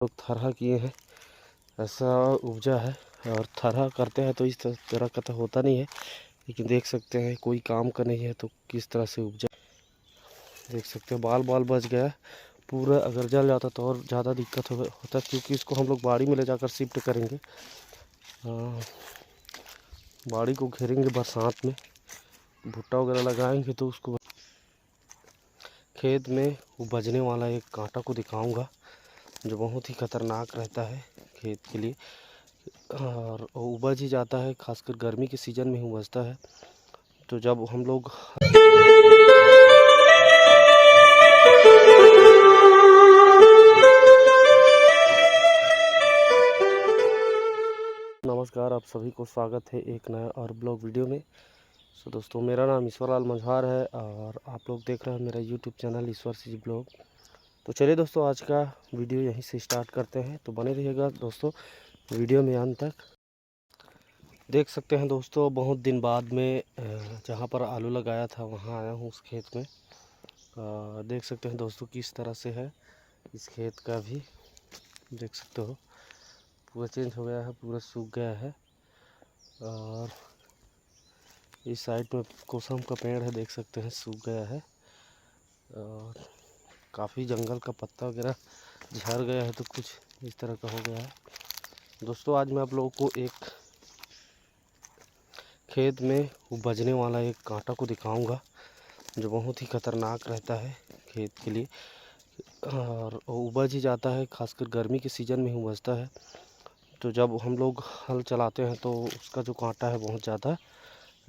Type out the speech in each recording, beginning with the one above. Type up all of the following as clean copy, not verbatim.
लोग थरहा किए हैं, ऐसा उपजा है। और थरहा करते हैं तो इस तरह का तो होता नहीं है, लेकिन देख सकते हैं कोई काम का नहीं है तो किस तरह से उपजा। देख सकते हैं बाल बाल बच गया पूरा। अगर जल जाता तो और ज़्यादा दिक्कत होता, क्योंकि इसको हम लोग बाड़ी में ले जाकर शिफ्ट करेंगे। बाड़ी को घेरेंगे बरसात में, भुट्टा वगैरह लगाएंगे तो उसको खेत में उपजने वाला एक कांटा को दिखाऊंगा जो बहुत ही खतरनाक रहता है खेत के लिए। और उपज ही जाता है, खासकर गर्मी के सीज़न में ही उपजता है। तो जब हम लोग नमस्कार, आप सभी को स्वागत है एक नया और ब्लॉग वीडियो में। सो दोस्तों, मेरा नाम ईश्वर लाल मंझार है और आप लोग देख रहे हैं मेरा यूट्यूब चैनल ईश्वर सी ब्लॉग। तो चलिए दोस्तों, आज का वीडियो यहीं से स्टार्ट करते हैं, तो बने रहिएगा दोस्तों वीडियो में अंत तक। देख सकते हैं दोस्तों, बहुत दिन बाद में जहाँ पर आलू लगाया था वहाँ आया हूँ उस खेत में। देख सकते हैं दोस्तों किस तरह से है इस खेत का भी। देख सकते हो पूरा चेंज हो गया है, पूरा सूख गया है। और इस साइड में कोसम का पेड़ है, देख सकते हैं सूख गया है। और काफ़ी जंगल का पत्ता वगैरह झड़ गया है, तो कुछ इस तरह का हो गया है। दोस्तों, आज मैं आप लोगों को एक खेत में उपजने वाला एक कांटा को दिखाऊंगा जो बहुत ही खतरनाक रहता है खेत के लिए। और उपज ही जाता है, खासकर गर्मी के सीज़न में ही उपजता है। तो जब हम लोग हल चलाते हैं तो उसका जो कांटा है बहुत ज़्यादा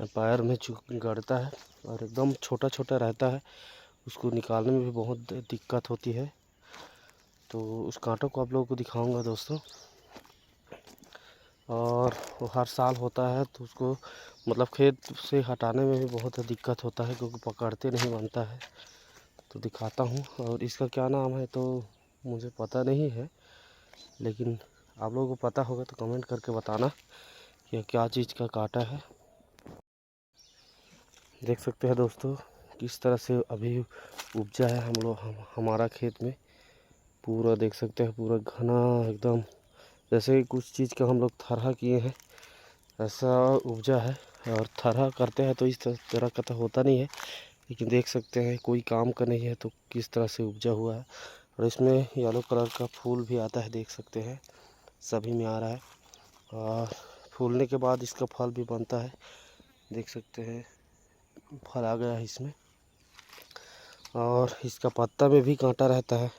पैर में गड़ता है और एकदम छोटा छोटा रहता है। उसको निकालने में भी बहुत दिक्कत होती है। तो उस कांटों को आप लोगों को दिखाऊंगा दोस्तों। और वो हर साल होता है, तो उसको मतलब खेत से हटाने में भी बहुत दिक्कत होता है, क्योंकि पकड़ते नहीं बनता है। तो दिखाता हूँ। और इसका क्या नाम है तो मुझे पता नहीं है, लेकिन आप लोगों को पता होगा तो कमेंट करके बताना कि क्या चीज़ का कांटा है। देख सकते हैं दोस्तों किस तरह से अभी उपजा है हमारा खेत में। पूरा देख सकते हैं, पूरा घना एकदम, जैसे कुछ चीज़ का हम लोग थरहा किए हैं ऐसा उपजा है। और थरहा करते हैं तो इस तरह का तो होता नहीं है, लेकिन देख सकते हैं कोई काम का नहीं है तो किस तरह से उपजा हुआ है। और इसमें येलो कलर का फूल भी आता है, देख सकते हैं सभी में आ रहा है। और फूलने के बाद इसका फल भी बनता है, देख सकते हैं फल आ गया है इसमें। और इसका पत्ता में भी कांटा रहता है,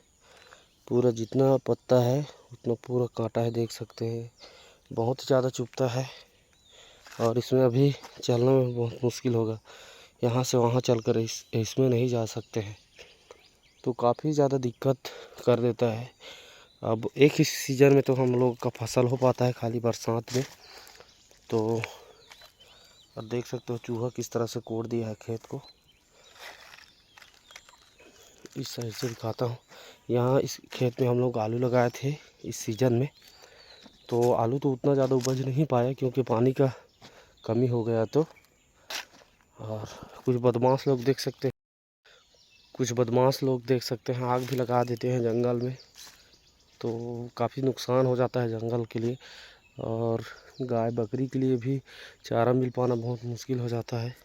पूरा जितना पत्ता है उतना पूरा कांटा है, देख सकते हैं बहुत ज़्यादा चुभता है। और इसमें अभी चलने में बहुत मुश्किल होगा, यहाँ से वहाँ चलकर इसमें नहीं जा सकते हैं, तो काफ़ी ज़्यादा दिक्कत कर देता है। अब एक ही सीज़न में तो हम लोग का फसल हो पाता है, खाली बरसात में। तो अब देख सकते हो चूहा किस तरह से कोड़ दिया है खेत को। इस साइड से दिखाता हूँ। यहाँ इस खेत में हम लोग आलू लगाए थे इस सीज़न में। तो आलू तो उतना ज़्यादा उपज नहीं पाया, क्योंकि पानी का कमी हो गया। तो और कुछ बदमाश लोग देख सकते हैं, आग भी लगा देते हैं जंगल में, तो काफ़ी नुकसान हो जाता है जंगल के लिए। और गाय बकरी के लिए भी चारा मिल पाना बहुत मुश्किल हो जाता है।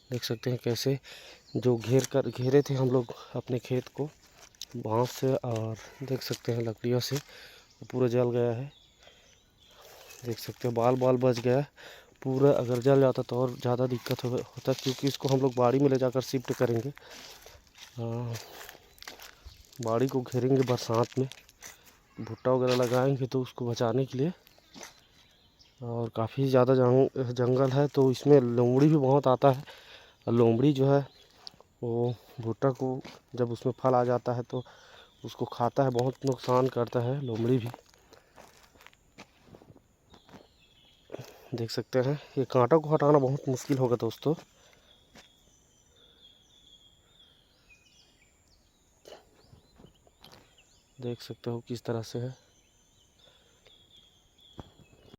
देख सकते हैं कैसे जो घेरे थे हम लोग अपने खेत को बाँस से, और देख सकते हैं लकड़ियों से पूरा जल गया है। देख सकते हैं बाल बाल बच गया पूरा। अगर जल जाता तो और ज़्यादा दिक्कत होता, क्योंकि इसको हम लोग बाड़ी में ले जाकर शिफ्ट करेंगे। बाड़ी को घेरेंगे बरसात में, भुट्टा वगैरह लगाएंगे तो उसको बचाने के लिए। और काफ़ी ज़्यादा जंगल है, तो इसमें लोमड़ी भी बहुत आता है। और लोमड़ी जो है वो भुट्टा को जब उसमें फल आ जाता है तो उसको खाता है, बहुत नुकसान करता है लोमड़ी भी। देख सकते हैं ये कांटा को हटाना बहुत मुश्किल होगा दोस्तों। देख सकते हो किस तरह से है।